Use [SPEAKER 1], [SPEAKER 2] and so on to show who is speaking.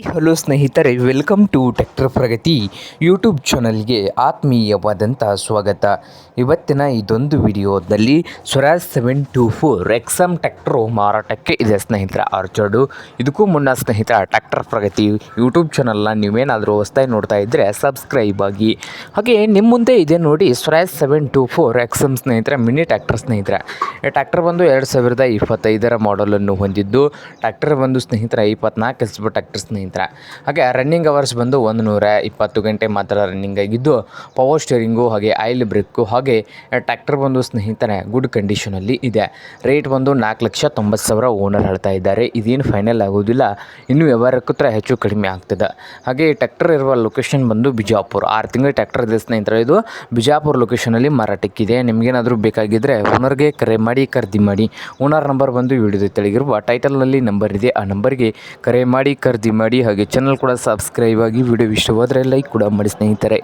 [SPEAKER 1] Hello ಸ್ನೇಹಿತರೆ, welcome to tractor Pragati YouTube ಚಾನಲ್ಗೆ ಆತ್ಮೀಯವಾದಂಥ ಸ್ವಾಗತ. ಇವತ್ತಿನ ಇದೊಂದು ವಿಡಿಯೋದಲ್ಲಿ ಸ್ವರಾಜ್ 724 ಎಕ್ಸಮ್ ಟ್ರ್ಯಾಕ್ಟರು ಮಾರಾಟಕ್ಕೆ ಇದೆ ಸ್ನೇಹಿತರೆ. ಆರ್ಚರ್ಡು ಇದಕ್ಕೂ ಮುನ್ನ ಸ್ನೇಹಿತರ ಟ್ರ್ಯಾಕ್ಟರ್ ಪ್ರಗತಿ ಯೂಟ್ಯೂಬ್ ಚಾನಲ್ನ ನೀವೇನಾದರೂ ಹೊಸ್ದಾಗಿ ನೋಡ್ತಾ ಇದ್ದರೆ ಸಬ್ಸ್ಕ್ರೈಬ್ ಆಗಿ. ಹಾಗೆ ನಿಮ್ಮ ಮುಂದೆ ಇದೆ ನೋಡಿ ಸ್ವರಾಜ್ 724 ಎಕ್ಸಮ್ ಸ್ನೇಹಿತರೆ, ಮಿನಿ ಟ್ರ್ಯಾಕ್ಟರ್ ಸ್ನೇಹಿತರೆ. ಈ ಟ್ರ್ಯಾಕ್ಟರ್ ಬಂದು 2025 ಮಾಡಲನ್ನು ಹೊಂದಿದ್ದು, ಟ್ರ್ಯಾಕ್ಟರ್ ಬಂದು ಸ್ನೇಹಿತರೆ 24 HP ಟ್ರ್ಯಾಕ್ಟರ್ ಸ್ನೇಹಿತರೆ. ಹಾಗೆ ರನ್ನಿಂಗ್ ಅವರ್ಸ್ ಬಂದು 120 ಗಂಟೆ ಮಾತ್ರ ರನ್ನಿಂಗ್ ಆಗಿದ್ದು, ಪವರ್ ಸ್ಟೇರಿಂಗು ಹಾಗೆ ಆಯಿಲ್ ಬ್ರೇಕು ಹಾಗೆ ಟ್ರ್ಯಾಕ್ಟರ್ ಬಂದು ಸ್ನೇಹಿತರೆ ಗುಡ್ ಕಂಡೀಷನಲ್ಲಿ ಇದೆ. ರೇಟ್ ಬಂದು 4,90,000 ಓನರ್ ಹೇಳ್ತಾ ಇದ್ದಾರೆ. ಇದೇನು ಫೈನಲ್ ಆಗೋದಿಲ್ಲ, ಇನ್ನು ವ್ಯವಹಾರಕ್ಕೂ ಹೆಚ್ಚು ಕಡಿಮೆ ಆಗ್ತದೆ. ಹಾಗೆ ಈ ಟ್ರ್ಯಾಕ್ಟರ್ ಇರುವ ಲೊಕೇಶನ್ ಬಂದು ಬಿಜಾಪುರ. 6 ತಿಂಗಳ ಟ್ರ್ಯಾಕ್ಟರ್ ಇದೆ ಸ್ನೇಹಿತರೆ. ಇದು ಬಿಜಾಪುರ ಲೊಕೇಶನಲ್ಲಿ ಮಾರಾಟಕ್ಕಿದೆ. ನಿಮಗೇನಾದರೂ ಬೇಕಾಗಿದ್ದರೆ ಓನರ್ಗೆ ಕರೆ ಮಾಡಿ ಖರೀದಿ ಮಾಡಿ. ಓನರ್ ನಂಬರ್ ಬಂದು ವಿಡಿಯೋದ ತೆಳಗಿರುವ ಟೈಟಲ್ನಲ್ಲಿ ನಂಬರ್ ಇದೆ, ಆ ನಂಬರ್ಗೆ ಕರೆ ಮಾಡಿ ಖರೀದಿ ಮಾಡಿ. ಹಾಗೆ ಚಾನಲ್ ಕೂಡ ಸಬ್ಸ್ಕ್ರೈಬ್ ಆಗಿ. ವಿಡಿಯೋ ಇಷ್ಟವಾದರೆ ಲೈಕ್ ಕೂಡ ಮಾಡಿ ಸ್ನೇಹಿತರೆ.